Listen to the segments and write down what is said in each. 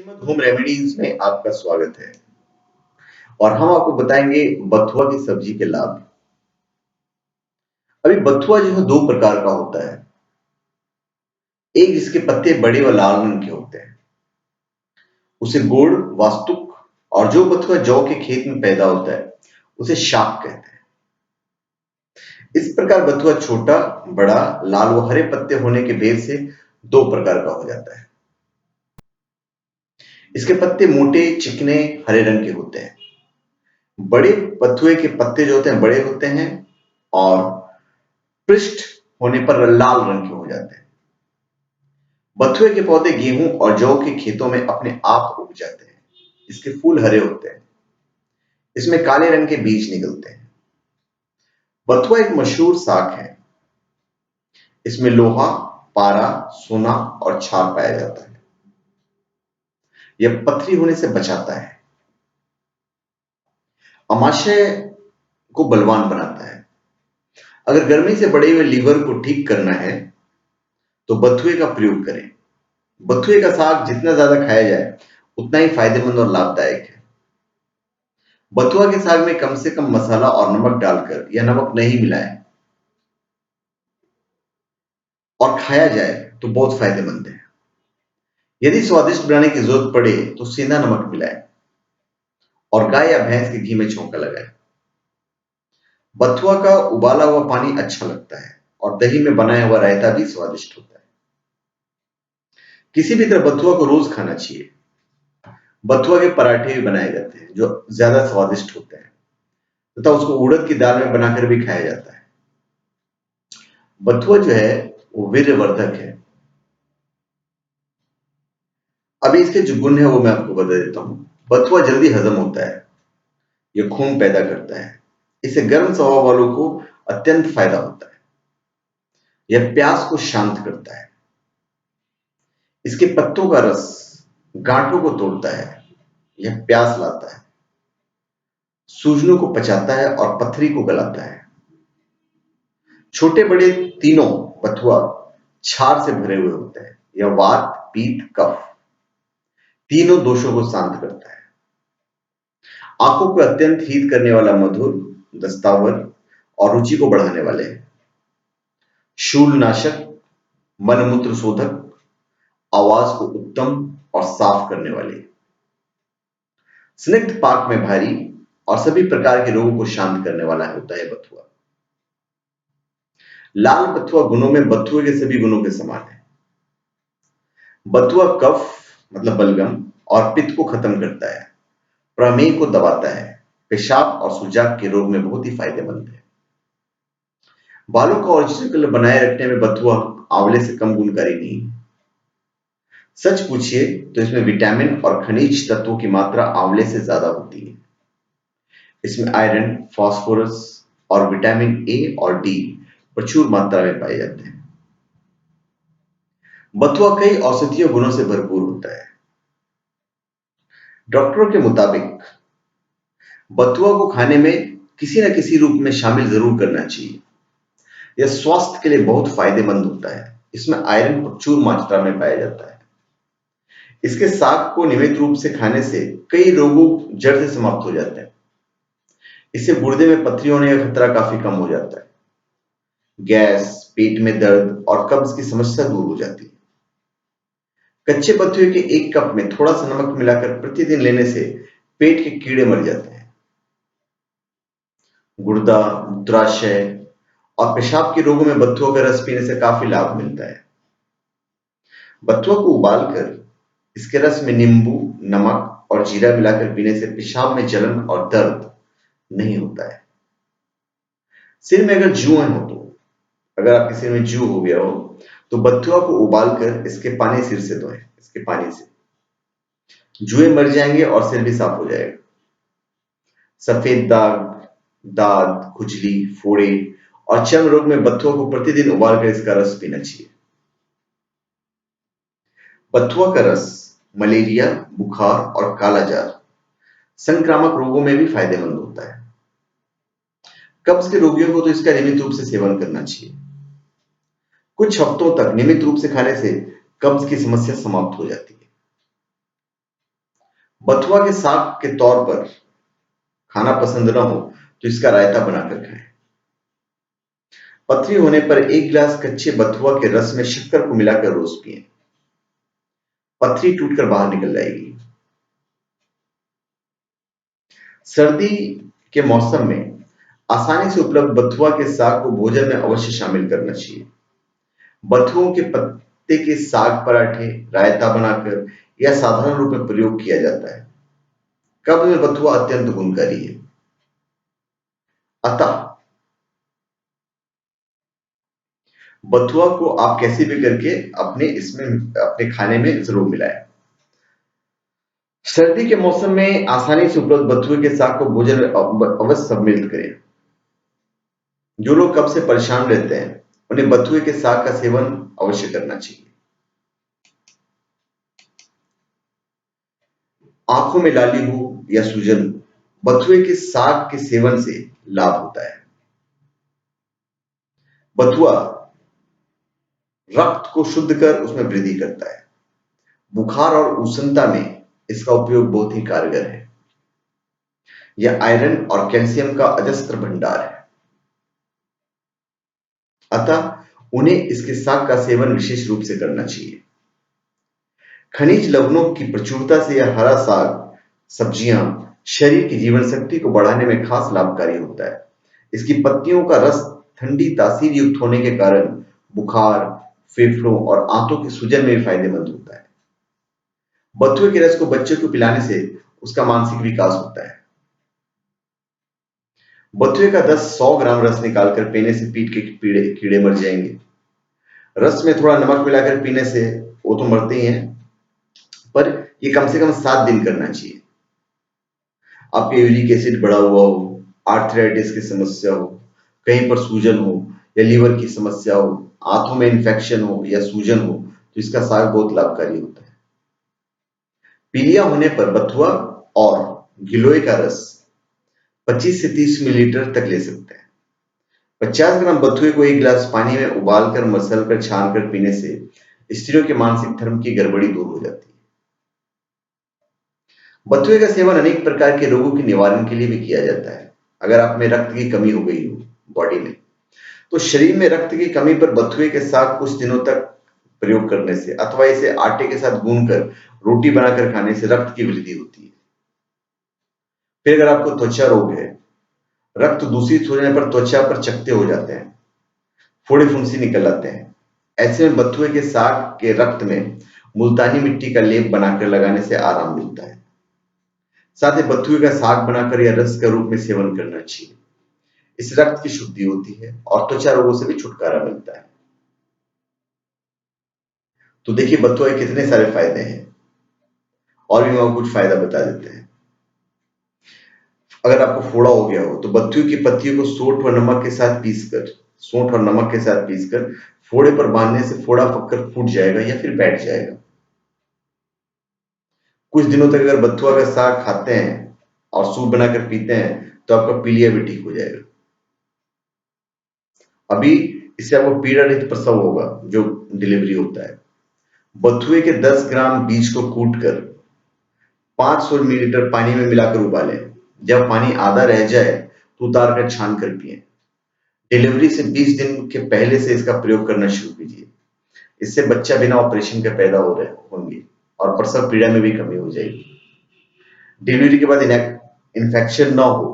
Shrimad home remedies में आपका स्वागत है और हम आपको बताएंगे बथुआ की सब्जी के लाभ। अभी बथुआ जो है दो प्रकार का होता है। एक जिसके पत्ते बड़े व लाल रंग के होते हैं, उसे गोड़ वास्तुक, और जो बथुआ जौ के खेत में पैदा होता है उसे शाक कहते हैं। इस प्रकार बथुआ छोटा, बड़ा, लाल व हरे पत्ते होने के भेद से दो प्रकार का हो जाता है। इसके पत्ते मोटे, चिकने, हरे रंग के होते हैं। बड़े बथुए के पत्ते जो होते हैं बड़े होते हैं और पृष्ठ होने पर लाल रंग के हो जाते हैं। बथुए के पौधे गेहूं और जौ के खेतों में अपने आप उग जाते हैं। इसके फूल हरे होते हैं। इसमें काले रंग के बीज निकलते हैं। बथुआ एक मशहूर साग है। इसमें लोहा, पारा, सोना और क्षार पाया जाता है। यह पथरी होने से बचाता है। अमाशय को बलवान बनाता है। अगर गर्मी से बढ़े हुए लीवर को ठीक करना है तो बथुए का प्रयोग करें। बथुए का साग जितना ज्यादा खाया जाए उतना ही फायदेमंद और लाभदायक है। बथुआ के साग में कम से कम मसाला और नमक डालकर या नमक नहीं मिलाएं और खाया जाए तो बहुत फायदेमंद है। यदि स्वादिष्ट बनाने की जरूरत पड़े तो सेंधा नमक मिलाएं और गाय या भैंस के घी में छौंका लगाएं। बथुआ का उबाला हुआ पानी अच्छा लगता है और दही में बनाया हुआ रायता भी स्वादिष्ट होता है। किसी भी तरह बथुआ को रोज खाना चाहिए। बथुआ के पराठे भी बनाए जाते हैं जो ज्यादा स्वादिष्ट होते हैं तथा उसको उड़द की दाल में बनाकर भी खाया जाता है। बथुआ जो है वो वीर्यवर्धक है। अभी इसके जो गुण है वो मैं आपको बता देता हूं। बथुआ जल्दी हजम होता है। यह खून पैदा करता है। इससे गर्म स्वभाव वालों को अत्यंत फायदा होता है। यह प्यास को शांत करता है। इसके पत्तों का रस गांठों को तोड़ता है। यह प्यास लाता है। सूजनों को पचाता है और पथरी को गलाता है। छोटे बड़े तीनों बथुआ क्षार से भरे हुए होते हैं। यह वात, पित्त, कफ तीनों दोषों को शांत करता है। आंखों को अत्यंत हीत करने वाला, मधुर, दस्तावर और रुचि को बढ़ाने वाले, शूलनाशक, मनमूत्र शोधक, आवाज को उत्तम और साफ करने वाले, स्निग्ध पाक में भारी और सभी प्रकार के रोगों को शांत करने वाला होता है बथुआ। लाल बथुआ गुणों में बथुए के सभी गुणों के समान है। बथुआ कफ मतलब बलगम और पित्त को खत्म करता है। प्रमेह को दबाता है। पेशाब और सुजाक के रोग में बहुत ही फायदेमंद है। बालों का ओरिजिनल कलर बनाए रखने में बथुआ आंवले से कम गुणकारी नहीं है। सच पूछिए तो इसमें विटामिन और खनिज तत्वों की मात्रा आंवले से ज्यादा होती है। इसमें आयरन, फास्फोरस और विटामिन ए और डी प्रचुर मात्रा में पाए जाते हैं। बथुआ कई औषधीय गुणों से भरपूर होता है। डॉक्टरों के मुताबिक बथुआ को खाने में किसी न किसी रूप में शामिल जरूर करना चाहिए। यह स्वास्थ्य के लिए बहुत फायदेमंद होता है। इसमें आयरन प्रचुर मात्रा में पाया जाता है। इसके साग को नियमित रूप से खाने से कई रोगों जड़ से समाप्त हो जाते हैं। इससे गुर्दे में पथरी होने का खतरा काफी कम हो जाता है। गैस, पेट में दर्द और कब्ज की समस्या दूर हो जाती है। कच्चे बथुए के एक कप में थोड़ा सा नमक मिलाकर प्रतिदिन लेने से पेट के कीड़े मर जाते हैं। गुर्दा, मूत्राशय और पेशाब के रोगों में बथुआ का रस पीने से काफी लाभ मिलता है। बथुआ को उबालकर इसके रस में नींबू, नमक और जीरा मिलाकर पीने से पेशाब में जलन और दर्द नहीं होता है। सिर में अगर जुएं हो तो अगर आपके सिर में जू हो गया हो तो बथुआ को उबालकर इसके पानी सिर से धोएं। इसके पानी से जुएं मर जाएंगे और सिर भी साफ हो जाएगा। सफेद दाग, दाद, खुजली, फोड़े और चर्म रोग में बथुआ को प्रतिदिन उबालकर इसका रस पीना चाहिए। बथुआ का रस मलेरिया, बुखार और कालाजार संक्रामक रोगों में भी फायदेमंद होता है। कब्ज के रोगियों को तो इसका नियमित रूप से सेवन करना चाहिए। कुछ हफ्तों तक नियमित रूप से खाने से कब्ज की समस्या समाप्त हो जाती है। बथुआ के साग के तौर पर खाना पसंद न हो तो इसका रायता बनाकर खाएं। पथरी होने पर 1 गिलास कच्चे बथुआ के रस में शक्कर को मिलाकर रोज पिएं। पथरी टूटकर बाहर निकल जाएगी। सर्दी के मौसम में आसानी से उपलब्ध बथुआ के साग को भोजन में अवश्य शामिल करना चाहिए। बथुओं के पत्ते के साग पराठे, रायता बनाकर या साधारण रूप में प्रयोग किया जाता है। कब्ज में बथुआ अत्यंत गुणकारी है। अतः बथुआ को आप कैसे भी करके अपने खाने में जरूर मिलाएं। सर्दी के मौसम में आसानी से उपलब्ध बथुए के साग को भोजन में अवश्य सम्मिलित करें। जो लोग कब्ज से परेशान रहते हैं उन्हें बथुए के साग का सेवन अवश्य करना चाहिए। आंखों में लाली हो या सूजन हो, बथुए के साग के सेवन से लाभ होता है। बथुआ रक्त को शुद्ध कर उसमें वृद्धि करता है। बुखार और उष्णता में इसका उपयोग बहुत ही कारगर है। यह आयरन और कैल्शियम का अजस्त्र भंडार है। अतः उन्हें इसके साग का सेवन विशेष रूप से करना चाहिए। खनिज लवणों की प्रचुरता से यह हरा साग सब्जियां शरीर की जीवन शक्ति को बढ़ाने में खास लाभकारी होता है। इसकी पत्तियों का रस ठंडी तासीर युक्त होने के कारण बुखार, फेफड़ों और आंतों की सूजन में भी फायदेमंद होता है। बथुए के रस को बच्चे को पिलाने से उसका मानसिक विकास होता है। बथुए का 10-100 ग्राम रस निकालकर पीने से पीठ के कीड़े मर जाएंगे। रस में थोड़ा नमक मिलाकर पीने से वो तो मरते ही हैं, पर ये कम से कम 7 दिन करना चाहिए। आपके यूरिक एसिड बढ़ा हुआ हो, आर्थराइटिस की समस्या हो, कहीं पर सूजन हो या लीवर की समस्या हो, आंतों में इंफेक्शन हो या सूजन हो, तो इसका साग बहुत लाभकारी होता है। पीलिया होने पर बथुआ और गिलोय का रस 25 से 30 मिलीलीटर तक ले सकते हैं। 50 ग्राम बथुए को 1 गिलास पानी में उबालकर मसलकर छानकर पीने से स्त्रियों के मानसिक धर्म की गड़बड़ी दूर हो जाती है। बथुए का सेवन अनेक प्रकार के रोगों के निवारण के लिए भी किया जाता है। अगर आप में रक्त की कमी हो गई हो बॉडी में, तो शरीर में रक्त की कमी पर बथुए के साग कुछ दिनों तक प्रयोग करने से अथवा इसे आटे के साथ गूंदकर रोटी बनाकर खाने से रक्त की वृद्धि होती है। फिर अगर आपको त्वचा रोग है, रक्त दूषित हो जाने पर त्वचा पर चकत्ते हो जाते हैं, फोड़े फुंसी निकल आते हैं, ऐसे में बथुए के साग के रक्त में मुल्तानी मिट्टी का लेप बनाकर लगाने से आराम मिलता है। साथ ही बथुए का साग बनाकर या रस के रूप में सेवन करना चाहिए। इस रक्त की शुद्धि होती है और त्वचा रोगों से भी छुटकारा मिलता है। तो देखिए बथुआ के कितने सारे फायदे हैं, और भी हम आपको कुछ फायदा बता देते हैं। अगर आपको फोड़ा हो गया हो तो बथुए की पत्तियों को सौंठ और नमक के साथ पीसकर फोड़े पर बांधने से फोड़ा पककर फूट जाएगा या फिर बैठ जाएगा। कुछ दिनों तक अगर बथुआ का साग खाते हैं और सूप बनाकर पीते हैं तो आपका पीलिया भी ठीक हो जाएगा। अभी इससे आपको पीड़ा रहित प्रसव होगा जो डिलीवरी होता है। बथुए के 10 ग्राम बीज को कूटकर 500 मिलीलीटर पानी में मिलाकर उबालें। जब पानी आधा रह जाए तो उतार कर छान कर पिए। डिलीवरी से 20 दिन के पहले से इसका प्रयोग करना शुरू कीजिए। इससे बच्चा बिना ऑपरेशन के पैदा हो रहे होंगे और प्रसव पीड़ा में भी कमी हो जाएगी। डिलीवरी के बाद इन्फेक्शन ना हो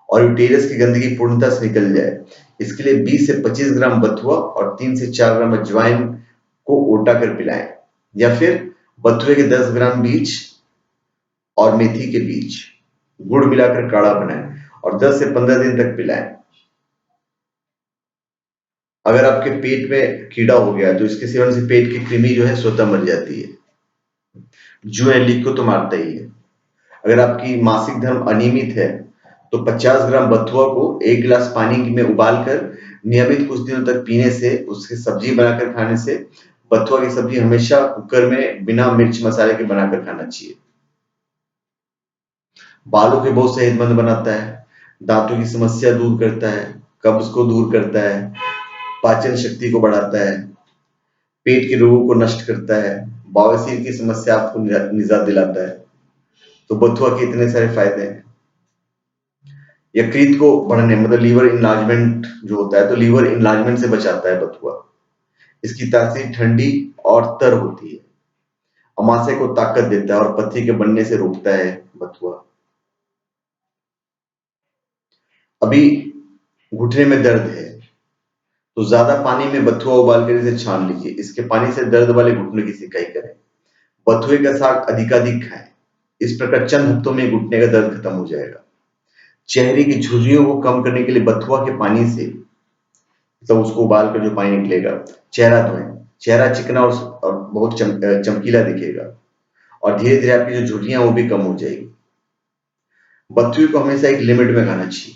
और यूटेरस की गंदगी पूर्णतः से निकल जाए, इसके लिए 20 से 25 ग्राम बथुआ और 3 से 4 ग्राम अजवाइन को ओटा कर पिलाएं, या फिर बथुए के 10 ग्राम बीज और मेथी के बीज गुड़ मिलाकर काढ़ा बनाएं और 10 से 15 दिन तक पिलाएं। अगर आपके पेट में कीड़ा हो गया तो इसके सेवन से पेट की कृमि जो है स्वतः मर जाती है। जुए लीक को तो मारता ही है। अगर आपकी मासिक धर्म अनियमित है तो 50 ग्राम बथुआ को 1 गिलास पानी में उबालकर नियमित कुछ दिनों तक पीने से, उसकी सब्जी बनाकर खाने से, बथुआ की सब्जी हमेशा कुकर में बिना मिर्च मसाले के बनाकर खाना चाहिए। बालों के बहुत सेहतमंद बनाता है, दांतों की समस्या दूर करता है, कब्ज को दूर करता है, पाचन शक्ति को बढ़ाता है, पेट के रोगों को नष्ट करता है, बवासीर की समस्या आपको निजात दिलाता है। तो बथुआ के इतने सारे फायदे हैं। यकृत को बढ़ने मतलब लीवर इनलार्जमेंट जो होता है, तो लीवर इनलार्जमेंट से बचाता है बथुआ। इसकी तासीर ठंडी और तर होती है। अमाशय को ताकत देता है और पथरी के बनने से रोकता है बथुआ। अभी घुटने में दर्द है तो ज्यादा पानी में बथुआ उबाल कर इसे छान लीजिए। इसके पानी से दर्द वाले घुटने की सिकाई करें। बथुए का साग अधिकाधिक खाएं। इस प्रकार चंद हफ्तों में घुटने का दर्द खत्म हो जाएगा। चेहरे की झुर्रियों को कम करने के लिए बथुआ के पानी से, तो उसको उबाल कर जो पानी निकलेगा, चेहरा धोएं। चेहरा चिकना और बहुत चमकीला दिखेगा और धीरे धीरे आपकी जो झुर्रियां वो भी कम हो जाएगी। बथुए को हमेशा एक लिमिट में खाना चाहिए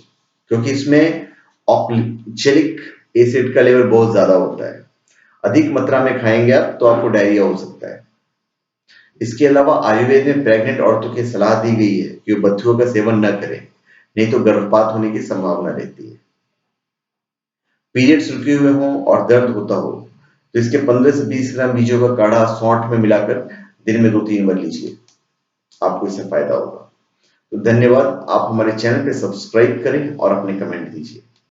क्योंकि इसमें ऑक्जेलिक एसिड का लेवल बहुत ज्यादा होता है। अधिक मात्रा में खाएंगे आप तो आपको डायरिया हो सकता है। इसके अलावा आयुर्वेद में प्रेग्नेंट औरतों की सलाह दी गई है कि वो बथुओं का सेवन न करें, नहीं तो गर्भपात होने की संभावना रहती है। पीरियड्स रुके हुए हों और दर्द होता हो तो इसके 15 से 20 ग्राम बीजों का काढ़ा सौंठ में मिलाकर दिन में 2-3 बार लीजिए, आपको इससे फायदा होगा। तो धन्यवाद। आप हमारे चैनल पे सब्सक्राइब करें और अपने कमेंट दीजिए।